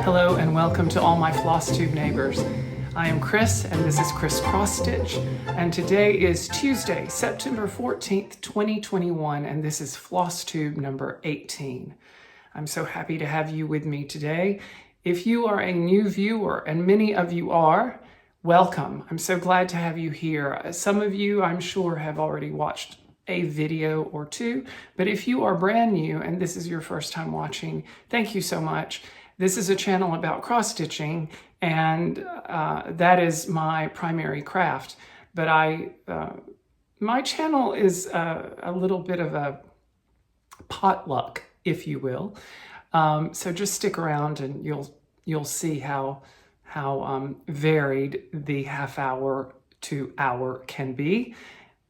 Hello and welcome to all my Flosstube neighbors. I am Chris and this is Xrossstitch, and today is Tuesday, September 14th, 2021, and this is Flosstube number 18. I'm so happy to have you with me today. If you are a new viewer, and many of you are, welcome. I'm so glad to have you here. Some of you, I'm sure, have already watched a video or two, but if you are brand new and this is your first time watching, thank you so much. This is a channel about cross-stitching, and that is my primary craft. But my channel is a little bit of a potluck, if you will. So just stick around and you'll see how varied the half hour to hour can be.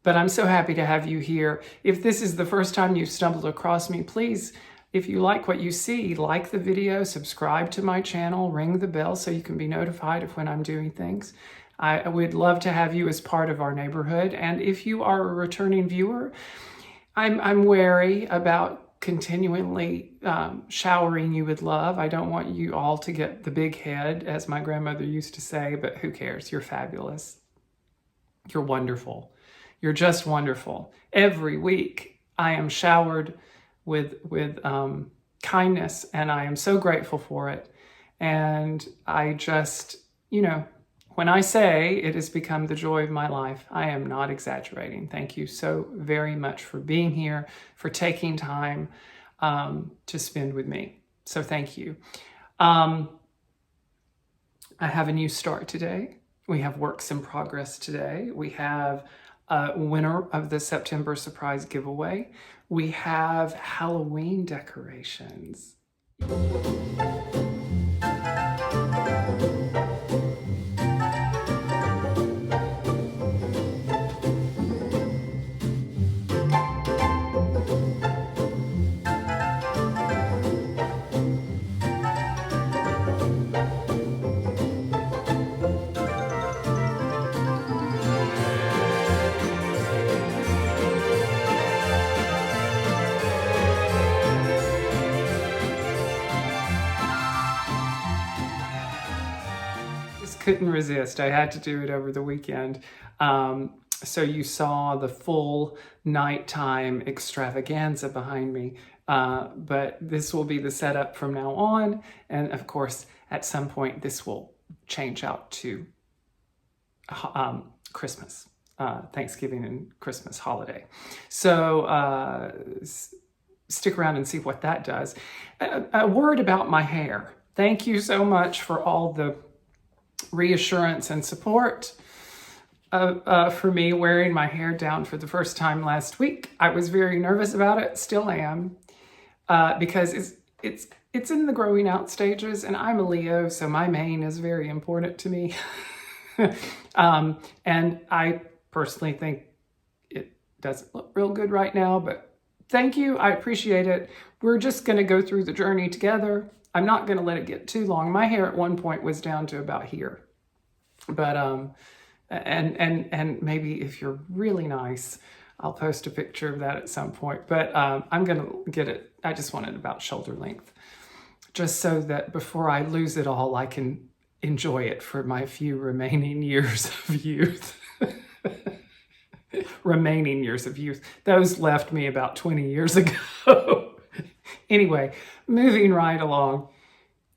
But I'm so happy to have you here. If this is the first time you've stumbled across me, please, if you like what you see, like the video, subscribe to my channel, ring the bell so you can be notified of when I'm doing things. I would love to have you as part of our neighborhood. And if you are a returning viewer, I'm wary about continually showering you with love. I don't want you all to get the big head, as my grandmother used to say, but who cares? You're fabulous. You're wonderful. You're just wonderful. Every week I am showered with kindness, and I am so grateful for it. And I just, when I say it has become the joy of my life, I am not exaggerating. Thank you so very much for being here, for taking time to spend with me. So thank you. I have a new start today. We have works in progress today. We have a winner of the September surprise giveaway. We have Halloween decorations. Couldn't resist. I had to do it over the weekend. So you saw the full nighttime extravaganza behind me. But this will be the setup from now on. And of course, at some point, this will change out to Christmas, Thanksgiving and Christmas holiday. So stick around and see what that does. A word about my hair. Thank you so much for all the reassurance and support for me wearing my hair down for the first time last week. I was very nervous about it, still am, because it's in the growing out stages, and I'm a Leo, so my mane is very important to me. And I personally think it doesn't look real good right now, but thank you, I appreciate it. We're just gonna go through the journey together. I'm not going to let it get too long. My hair at one point was down to about here. But, and maybe if you're really nice, I'll post a picture of that at some point. But I'm going to get it, I just want it about shoulder length. Just so that before I lose it all, I can enjoy it for my few remaining years of youth. Remaining years of youth. Those left me about 20 years ago. Anyway, moving right along.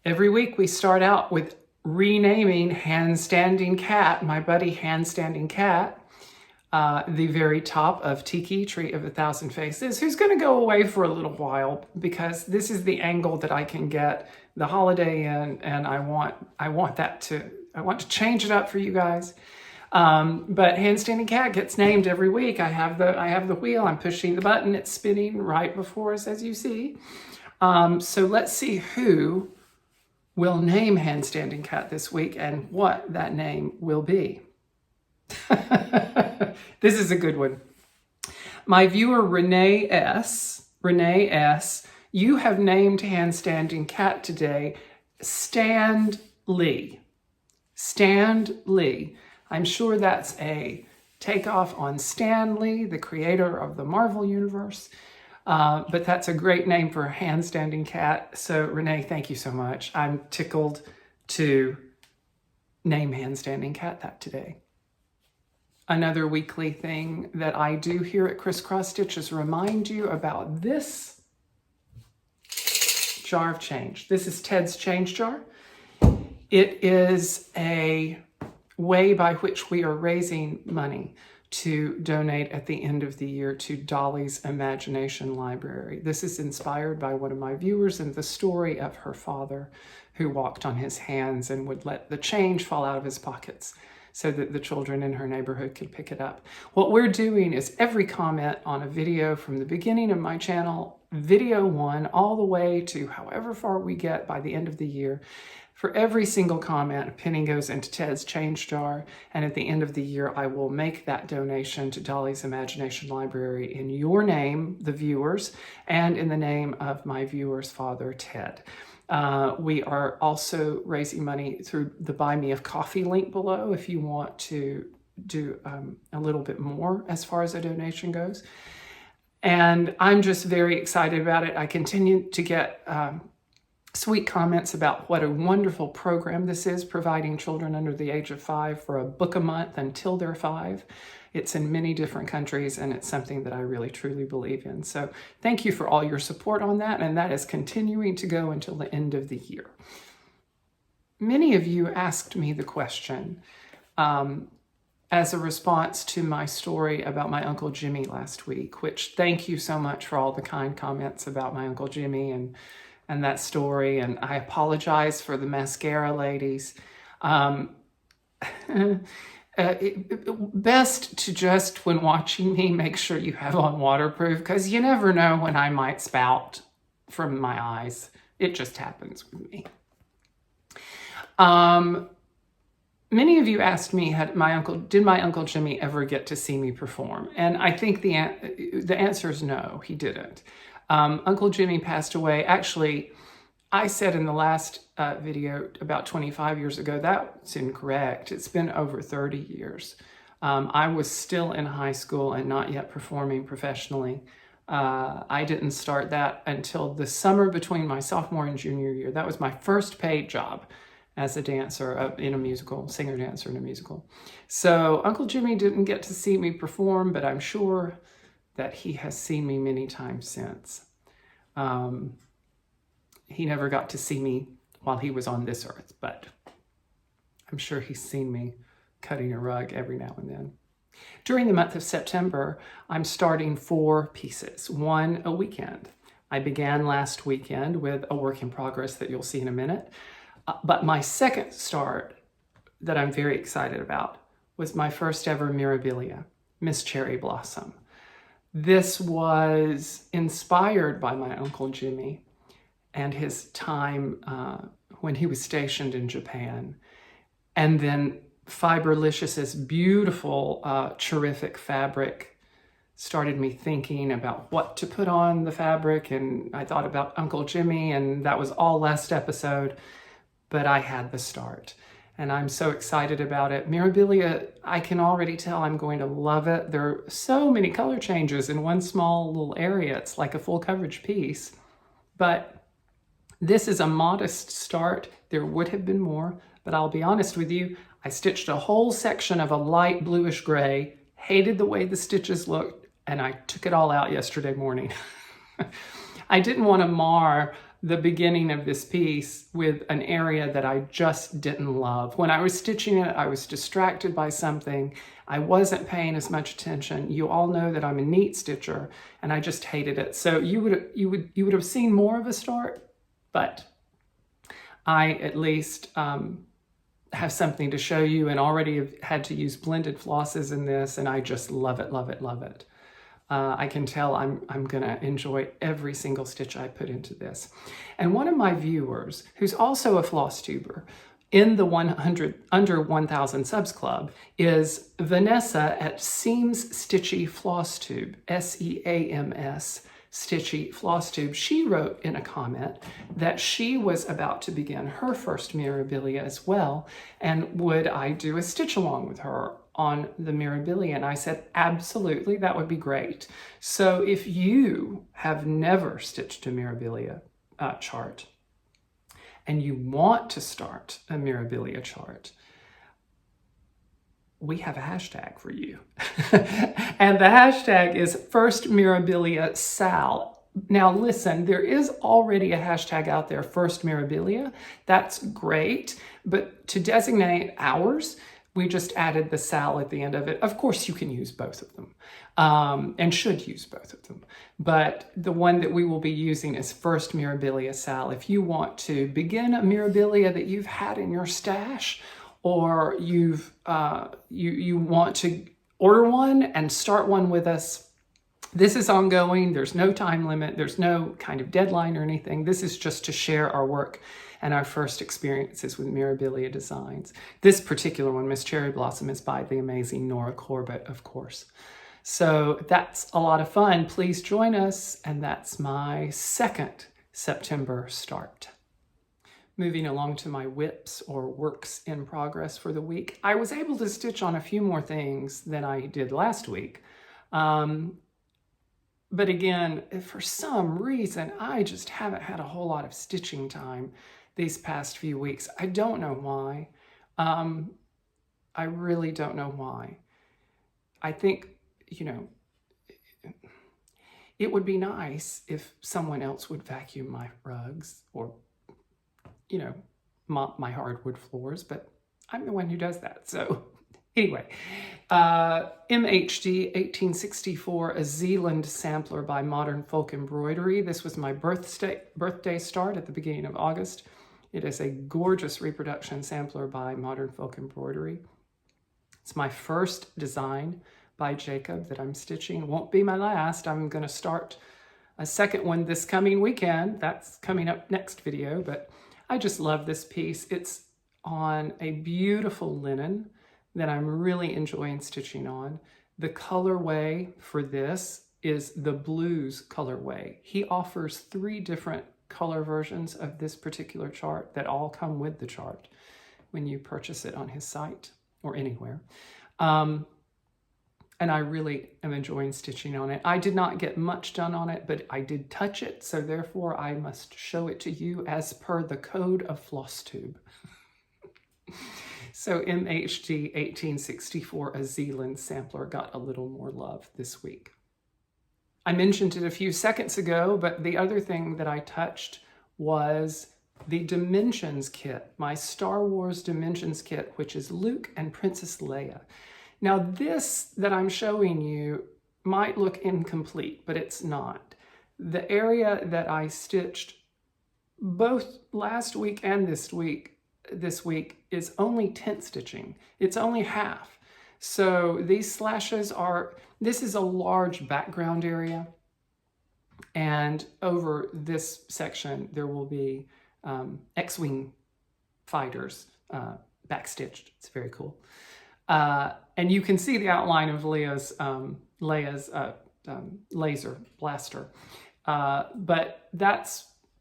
Every week we start out with renaming Handstanding Cat, my buddy Handstanding Cat, the very top of Tiki, Tree of a Thousand Faces, who's going to go away for a little while because this is the angle that I can get the holiday in, and I want to change it up for you guys. But Handstanding Cat gets named every week. I have the wheel, I'm pushing the button, it's spinning right before us, as you see. So let's see who will name Handstanding Cat this week and what that name will be. This is a good one. My viewer, Renee S., you have named Handstanding Cat today Stand Lee. Stand Lee. I'm sure that's a takeoff on Stan Lee, the creator of the Marvel Universe. But that's a great name for a handstanding cat. So Renee, thank you so much. I'm tickled to name handstanding cat that today. Another weekly thing that I do here at Xrossstitch is remind you about this jar of change. This is Ted's change jar. It is a way by which we are raising money to donate at the end of the year to Dolly's Imagination Library. This is inspired by one of my viewers and the story of her father who walked on his hands and would let the change fall out of his pockets so that the children in her neighborhood could pick it up. What we're doing is every comment on a video from the beginning of my channel, video 1, all the way to however far we get by the end of the year, for every single comment, a penny goes into Ted's change jar, and at the end of the year, I will make that donation to Dolly's Imagination Library in your name, the viewers, and in the name of my viewer's father, Ted. We are also raising money through the Buy Me a Coffee link below if you want to do a little bit more as far as a donation goes. And I'm just very excited about it. I continue to get sweet comments about what a wonderful program this is, providing children under the age of 5 for a book a month until they're 5. It's in many different countries, and it's something that I really truly believe in. So thank you for all your support on that, and that is continuing to go until the end of the year. Many of you asked me the question as a response to my story about my Uncle Jimmy last week, which thank you so much for all the kind comments about my Uncle Jimmy and that story, and I apologize for the mascara ladies. Best to just, when watching me, make sure you have on waterproof, because you never know when I might spout from my eyes. It just happens with me. Many of you asked me, did my Uncle Jimmy ever get to see me perform? And I think the answer is no, he didn't. Uncle Jimmy passed away. Actually, I said in the last video about 25 years ago. That's incorrect. It's been over 30 years. I was still in high school and not yet performing professionally. I didn't start that until the summer between my sophomore and junior year. That was my first paid job as a dancer in a musical, singer-dancer in a musical. So Uncle Jimmy didn't get to see me perform, but I'm sure that he has seen me many times since. He never got to see me while he was on this earth, but I'm sure he's seen me cutting a rug every now and then. During the month of September, I'm starting 4 pieces, 1 a weekend. I began last weekend with a work in progress that you'll see in a minute, but my second start that I'm very excited about was my first ever Mirabilia, Miss Cherry Blossom. This was inspired by my Uncle Jimmy and his time when he was stationed in Japan. And then Fiberlicious's beautiful, terrific fabric started me thinking about what to put on the fabric. And I thought about Uncle Jimmy, and that was all last episode, but I had the start. And I'm so excited about it. Mirabilia, I can already tell I'm going to love it. There are so many color changes in one small little area. It's like a full coverage piece. But this is a modest start. There would have been more, but I'll be honest with you, I stitched a whole section of a light bluish gray, hated the way the stitches looked, and I took it all out yesterday morning. I didn't want to mar the beginning of this piece with an area that I just didn't love. When I was stitching it, I was distracted by something. I wasn't paying as much attention. You all know that I'm a neat stitcher, and I just hated it. So you would have seen more of a start, but I at least have something to show you, and already have had to use blended flosses in this, and I just love it, love it, love it. I can tell I'm gonna enjoy every single stitch I put into this. And one of my viewers, who's also a Flosstuber in the under 1,000 subs club, is VANESSA at Seams Stitchy Flosstube, S-E-A-M-S, Stitchy Flosstube. She wrote in a comment that she was about to begin her first Mirabilia as well, and would I do a stitch along with her on the Mirabilia? And I said, absolutely, that would be great. So if you have never stitched a Mirabilia chart and you want to start a Mirabilia chart, we have a hashtag for you. And the hashtag is FIRSTMIRABILIASAL. Now listen, there is already a hashtag out there, FIRSTMIRABILIA. That's great, but to designate ours, we just added the sal at the end of it. Of course, you can use both of them, and should use both of them. But the one that we will be using is FIRSTMIRABILIASAL. If you want to begin a Mirabilia that you've had in your stash, or you want to order one and start one with us, this is ongoing. There's no time limit. There's no kind of deadline or anything. This is just to share our work and our first experiences with Mirabilia designs. This particular one, Miss Cherry Blossom, is by the amazing Nora Corbett, of course. So that's a lot of fun. Please join us. And that's my second September start. Moving along to my WIPs, or works in progress for the week. I was able to stitch on a few more things than I did last week. But again, for some reason, I just haven't had a whole lot of stitching time these past few weeks. I don't know why. I really don't know why. I think, you know, it would be nice if someone else would vacuum my rugs or, you know, mop my hardwood floors, but I'm the one who does that. So anyway, MHD 1864, A Zeeland Sampler by Modern Folk Embroidery. This was my birthday start at the beginning of August. It is a gorgeous reproduction sampler by Modern Folk Embroidery. It's my first design by Jacob that I'm stitching. It won't be my last. I'm going to start a second one this coming weekend. That's coming up next video, but I just love this piece. It's on a beautiful linen that I'm really enjoying stitching on. The colorway for this is the blues colorway. He offers 3 different color versions of this particular chart that all come with the chart when you purchase it on his site or anywhere. And I really am enjoying stitching on it. I did not get much done on it, but I did touch it, so therefore I must show it to you as per the code of Flosstube. So MHD 1864, A Zeeland Sampler, got a little more love this week. I mentioned it a few seconds ago, but the other thing that I touched was the Dimensions kit, my Star Wars Dimensions kit, which is Luke and Princess Leia. Now this that I'm showing you might look incomplete, but it's not. The area that I stitched both last week and this week is only tent stitching. It's only half. So these slashes are, this is a large background area. And over this section, there will be X-Wing fighters backstitched. It's very cool. And you can see the outline of Leia's laser blaster. But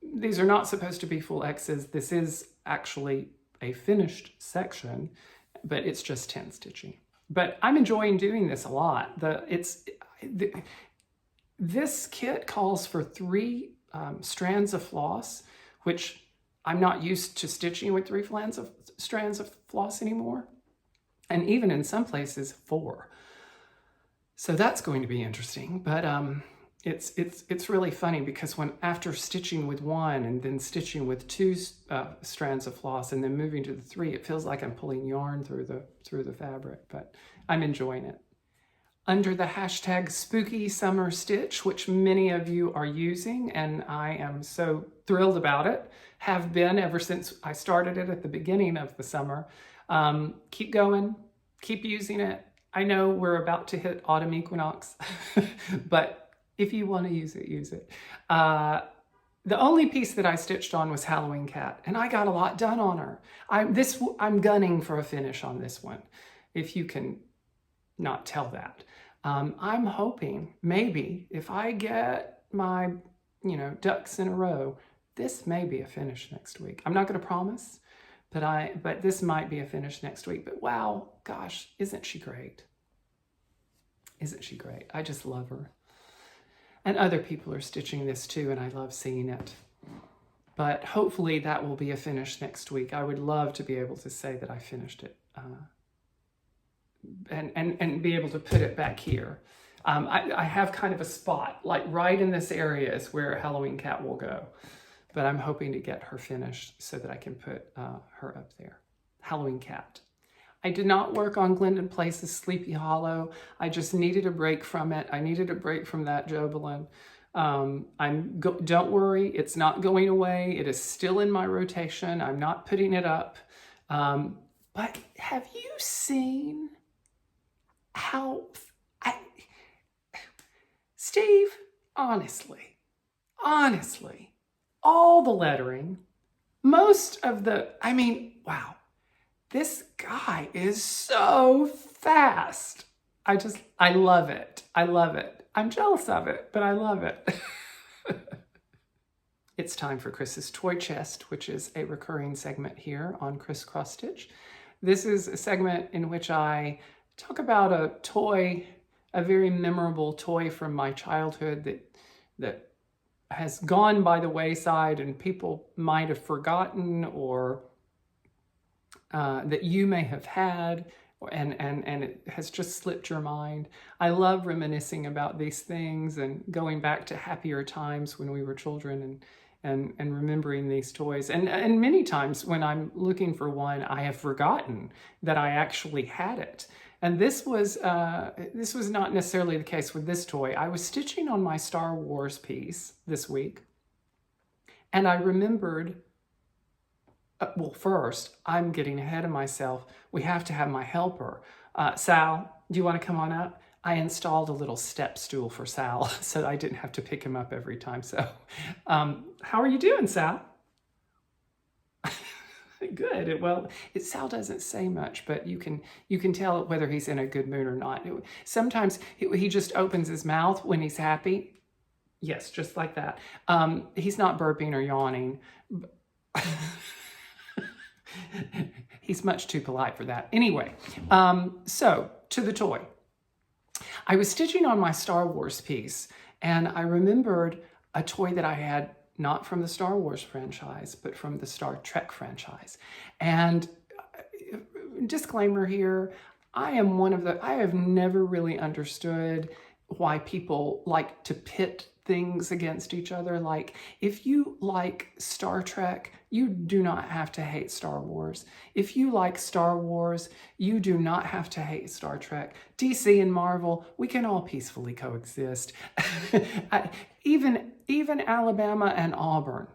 these are not supposed to be full X's. This is actually a finished section, but it's just tent stitching. But I'm enjoying doing this a lot. This kit calls for 3 strands of floss, which I'm not used to stitching with 3 strands of floss anymore. And even in some places 4. So that's going to be interesting. But it's really funny because after stitching with 1 and then stitching with 2 strands of floss and then moving to the 3, it feels like I'm pulling yarn through the fabric. But I'm enjoying it. Under the hashtag SPOOKYSUMMERSTITCH, which many of you are using, and I am so thrilled about it, have been ever since I started it at the beginning of the summer. Keep going, keep using it. I know we're about to hit autumn equinox, but if you want to use it, use it. The only piece that I stitched on was Halloween Cat, and I got a lot done on her. I'm gunning for a finish on this one, if you can not tell that. I'm hoping maybe if I get my, ducks in a row, this may be a finish next week. I'm not going to promise, But this might be a finish next week. But wow, gosh, isn't she great? Isn't she great? I just love her. And other people are stitching this too, and I love seeing it. But hopefully that will be a finish next week. I would love to be able to say that I finished it and be able to put it back here. I have kind of a spot, like right in this area is where Halloween Cat will go. But I'm hoping to get her finished so that I can put her up there. Halloween Cat. I did not work on Glendon Place's Sleepy Hollow. I just needed a break from it. I needed a break from that Jobelin. Don't worry, it's not going away. It is still in my rotation. I'm not putting it up. But have you seen how... Steve, honestly, all the lettering, most of the... I mean, wow. This guy is so fast. I love it. I love it. I'm jealous of it, but I love it. It's time for Chris's Toy Chest, which is a recurring segment here on Xrossstitch. This is a segment in which I talk about a toy, a very memorable toy from my childhood that has gone by the wayside and people might have forgotten, or that you may have had, and it has just slipped your mind. I love reminiscing about these things and going back to happier times when we were children and remembering these toys. And many times when I'm looking for one, I have forgotten that I actually had it. And this was not necessarily the case with this toy. I was stitching on my Star Wars piece this week, and I remembered, well, first, I'm getting ahead of myself. We have to have my helper. Sal, do you want to come on up? I installed a little step stool for Sal so I didn't have to pick him up every time. So how are you doing, Sal? Good. Well, Sal doesn't say much, but you can tell whether he's in a good mood or not. Sometimes he just opens his mouth when he's happy. Yes, just like that. He's not burping or yawning. He's much too polite for that. Anyway, so to the toy. I was stitching on my Star Wars piece, and I remembered a toy that I had, not from the Star Wars franchise, but from the Star Trek franchise. And disclaimer here, I have never really understood why people like to pit things against each other. Like, if you like Star Trek, you do not have to hate Star Wars. If you like Star Wars, you do not have to hate Star Trek. DC and Marvel, we can all peacefully coexist. Even Alabama and Auburn.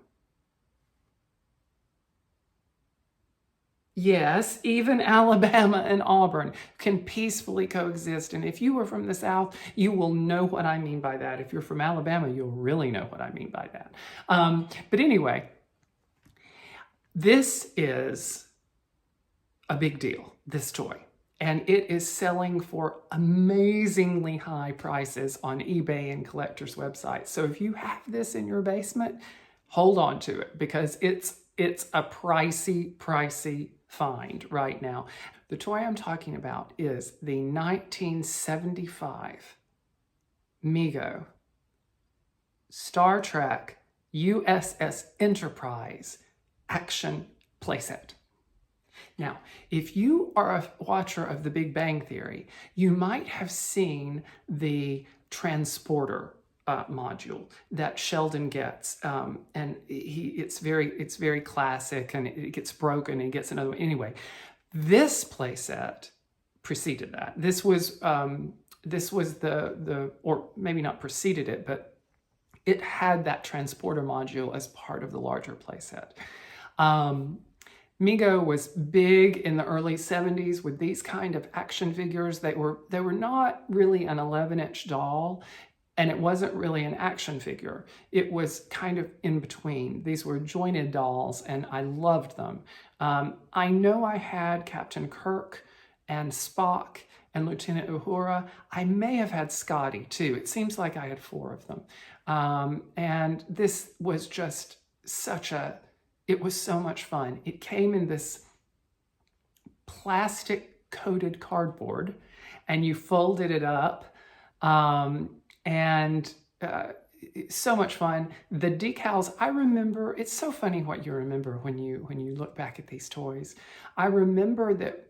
Yes, even Alabama and Auburn can peacefully coexist. And if you were from the South, you will know what I mean by that. If you're from Alabama, you'll really know what I mean by that. But anyway, this is a big deal, this toy. And it is selling for amazingly high prices on eBay and collectors' websites. So if you have this in your basement, hold on to it, because it's a pricey find right now. The toy I'm talking about is the 1975 Mego Star Trek USS Enterprise action playset. Now, if you are a watcher of The Big Bang Theory, you might have seen the transporter module that Sheldon gets, and it's very classic, and it gets broken and gets another one. Anyway, this playset preceded that. This was the or maybe not preceded it, but it had that transporter module as part of the larger playset. Mego was big in the early 70s with these kind of action figures. They were not really an 11-inch doll, and it wasn't really an action figure. It was kind of in between. These were jointed dolls, and I loved them. I know I had Captain Kirk and Spock and Lieutenant Uhura. I may have had Scotty too. It seems like I had 4 of them. And this was just it was so much fun. It came in this plastic coated cardboard, and you folded it up, and so much fun. The decals, I remember, it's so funny what you remember when you look back at these toys. I remember that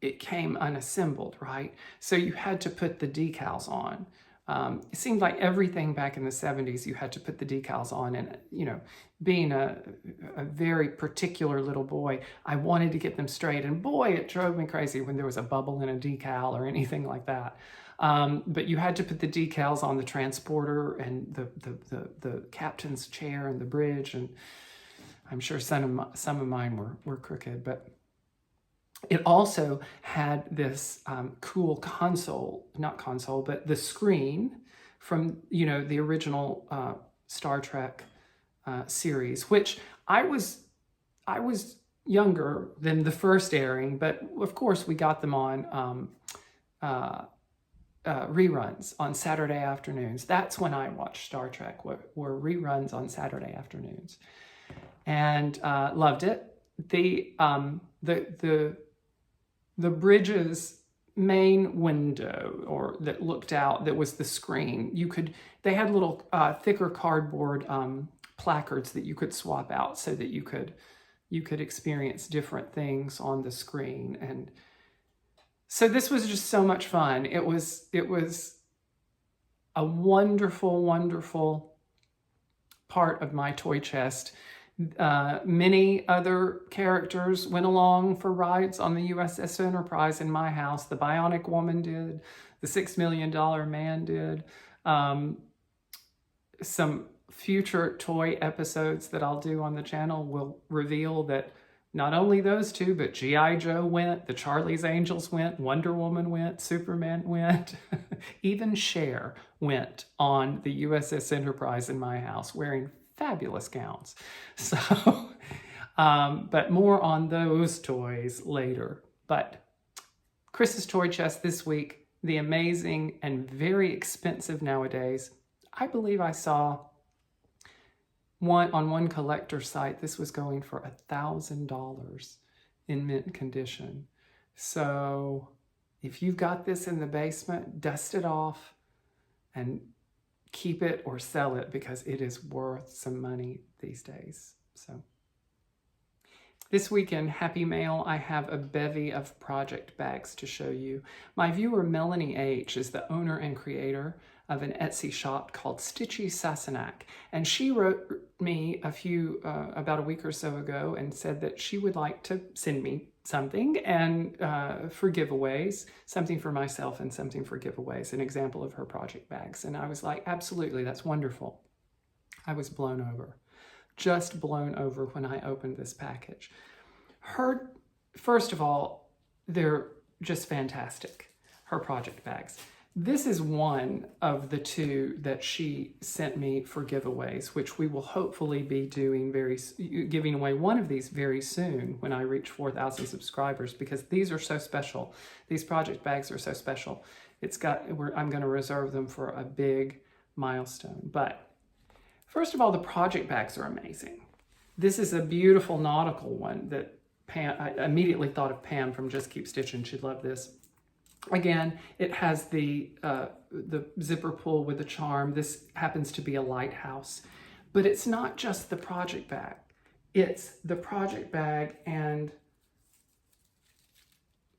it came unassembled, right? So you had to put the decals on. It seemed like everything back in the 70s, you had to put the decals on. And, you know, being a very particular little boy, I wanted to get them straight. And boy, it drove me crazy when there was a bubble in a decal or anything like that. But you had to put the decals on the transporter and the captain's chair and the bridge. And I'm sure some of mine were crooked, but it also had this cool console, not console, but the screen from, you know, the original Star Trek series, which I was younger than the first airing, but of course we got them on reruns on Saturday afternoons. That's when I watched Star Trek, were reruns on Saturday afternoons, and loved it. The bridge's main window, or that looked out, that was the screen. They had little thicker cardboard placards that you could swap out so that you could experience different things on the screen. And so this was just so much fun. It was a wonderful, wonderful part of my toy chest. Many other characters went along for rides on the USS Enterprise in my house. The Bionic Woman did. The $6 Million Man did. Some future toy episodes that I'll do on the channel will reveal that not only those two, but G.I. Joe went, the Charlie's Angels went, Wonder Woman went, Superman went, even Cher went on the USS Enterprise in my house wearing fabulous gowns. So, but more on those toys later. But Chris's toy chest this week, the amazing and very expensive nowadays. I believe I saw on one collector site, this was going for $1,000 in mint condition. So if you've got this in the basement, dust it off and keep it or sell it, because it is worth some money these days. So this week in Happy Mail, I have a bevy of project bags to show you. My viewer Melanie H is the owner and creator of an Etsy shop called Stitchy Sassanach, and she wrote me about a week or so ago and said that she would like to send me something and for giveaways, something for myself and something for giveaways, an example of her project bags. And I was like, absolutely, that's wonderful. I was blown over, just blown over when I opened this package. First of all, they're just fantastic, her project bags. This is one of the two that she sent me for giveaways, which we will hopefully be doing giving away one of these very soon when I reach 4,000 subscribers, because these are so special. These project bags are so special. I'm going to reserve them for a big milestone. But first of all, the project bags are amazing. This is a beautiful nautical one that I immediately thought of Pam from Just Keep Stitching. She'd love this. Again, it has the zipper pull with the charm. This happens to be a lighthouse, but it's not just the project bag. It's the project bag and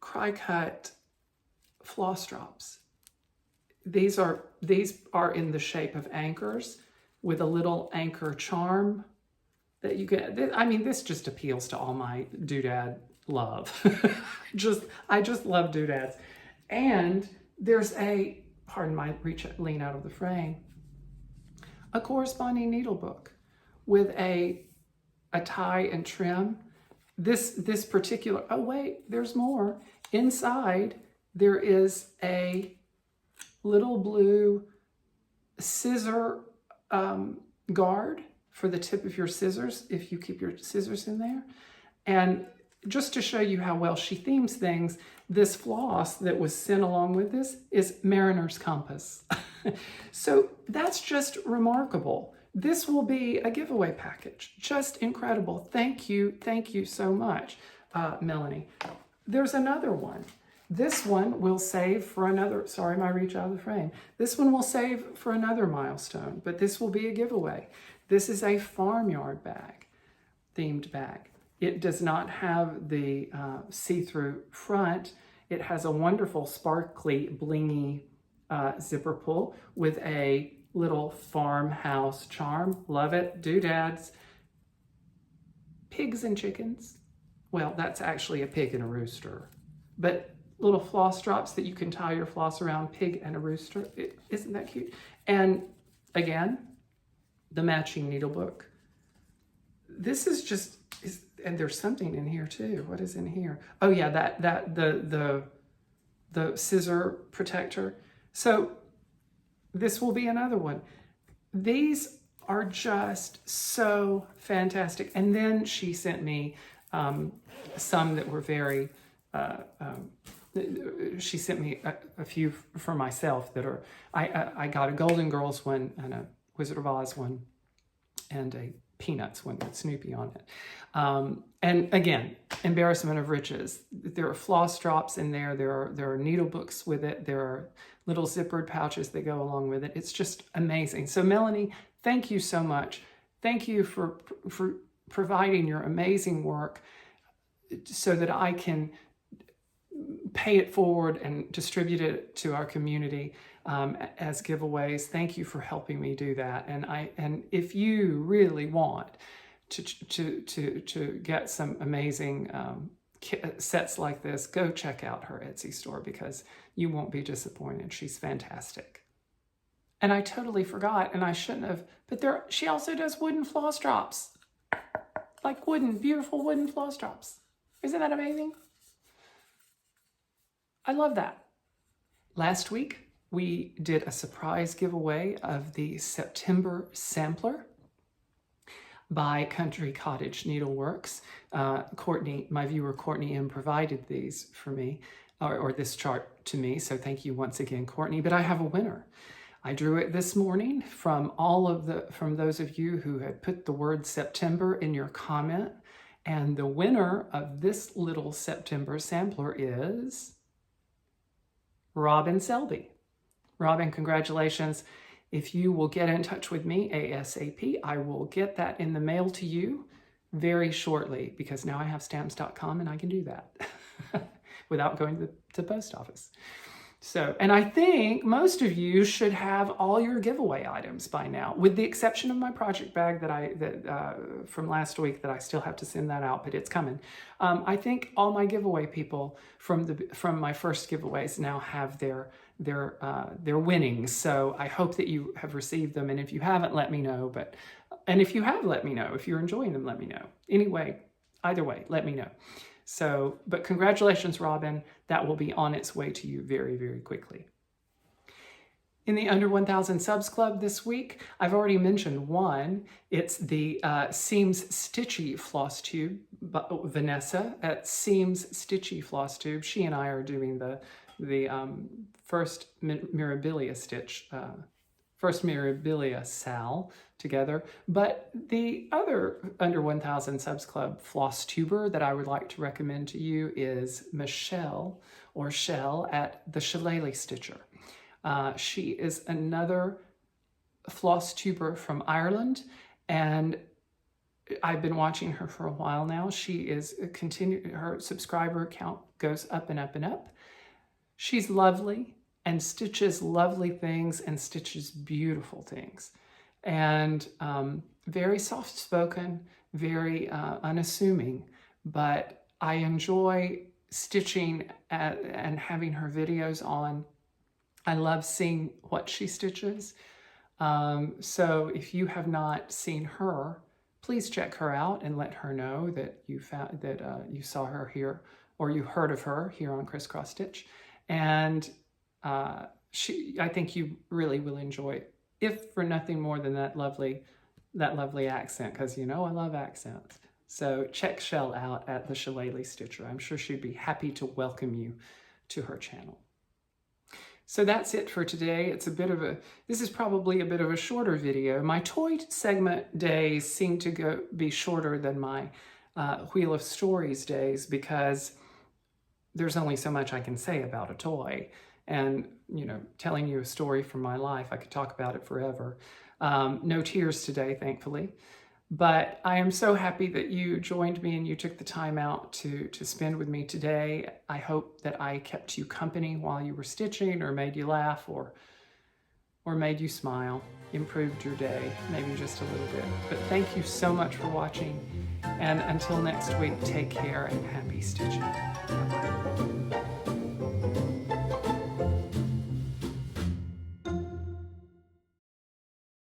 cry-cut floss drops. These are in the shape of anchors with a little anchor charm that you get. I mean, this just appeals to all my doodad love. I just love doodads. And there's pardon my lean out of the frame, a corresponding needle book with a tie and trim. This particular, oh wait, there's more. Inside, there is a little blue scissor guard for the tip of your scissors, if you keep your scissors in there. And just to show you how well she themes things, this floss that was sent along with this is Mariner's Compass. So that's just remarkable. This will be a giveaway package. Just incredible. Thank you so much, Melanie. there's another one. This one will save for another, sorry, my reach out of the frame. This one will save for another milestone, but this will be a giveaway. This is a farmyard bag, themed bag. It does not have the see-through front. It has a wonderful sparkly, blingy zipper pull with a little farmhouse charm. Love it. Doodads. Pigs and chickens. Well, that's actually a pig and a rooster. But little floss drops that you can tie your floss around, pig and a rooster. Isn't that cute? And again, the matching needle book. This is just, and there's something in here too. What is in here? Oh yeah, the scissor protector. So this will be another one. These are just so fantastic. And then she sent me some that were very, she sent me a few for myself that are, I got a Golden Girls one and a Wizard of Oz one and a Peanuts one with Snoopy on it. And again, embarrassment of riches. There are floss drops in there. There are needle books with it. There are little zippered pouches that go along with it. It's just amazing. So Melanie, thank you so much. Thank you for providing your amazing work so that I can pay it forward and distribute it to our community as giveaways. Thank you for helping me do that. And if you really want to get some amazing sets like this, go check out her Etsy store because you won't be disappointed. She's fantastic. And I totally forgot, and I shouldn't have, but she also does wooden floss drops. Like beautiful wooden floss drops. Isn't that amazing? I love that. Last week, we did a surprise giveaway of the September Sampler by Country Cottage Needleworks. Courtney, my viewer Courtney M, provided these for me, or this chart to me, so thank you once again, Courtney. But I have a winner. I drew it this morning from from those of you who had put the word September in your comment, and the winner of this little September sampler is Robin Selby. Robin, congratulations. If you will get in touch with me ASAP, I will get that in the mail to you very shortly because now I have stamps.com and I can do that without going to the post office. So, and I think most of you should have all your giveaway items by now, with the exception of my project bag from last week that I still have to send that out, but it's coming. I think all my giveaway people from my first giveaways now have their winnings. So I hope that you have received them, and if you haven't, let me know. And if you have, let me know. If you're enjoying them, let me know. Anyway, either way, let me know. So, but congratulations, Robin. That will be on its way to you very, very quickly. In the Under 1000 Subs Club this week, I've already mentioned one. It's the Seams Stitchy Flosstube, VANESSA at Seams Stitchy Flosstube. She and I are doing the first Mirabilia stitch, first Mirabiliasal together. But the other Under 1000 Subs Club Flosstuber that I would like to recommend to you is Michelle or Shell at the Shillelagh Stitcher. She is another Flosstuber from Ireland, and I've been watching her for a while now. She is her subscriber count goes up and up and up. She's lovely and stitches lovely things and stitches beautiful things. And very soft-spoken, very unassuming, but I enjoy stitching and having her videos on. I love seeing what she stitches. So if you have not seen her, please check her out and let her know that you saw her here, or you heard of her here on Crisscross Stitch. And I think you really will enjoy it, if for nothing more than that lovely accent, because you know I love accents. So check Shell out at the Shillelagh Stitcher. I'm sure she'd be happy to welcome you to her channel. So that's it for today. This is probably a bit of a shorter video. My toy segment days seem to be shorter than my Wheel of Stories days, because there's only so much I can say about a toy. And, you know, telling you a story from my life, I could talk about it forever. No tears today, thankfully. But I am so happy that you joined me and you took the time out to spend with me today. I hope that I kept you company while you were stitching, or made you laugh, or made you smile, improved your day, maybe just a little bit. But thank you so much for watching. And until next week, take care and happy stitching.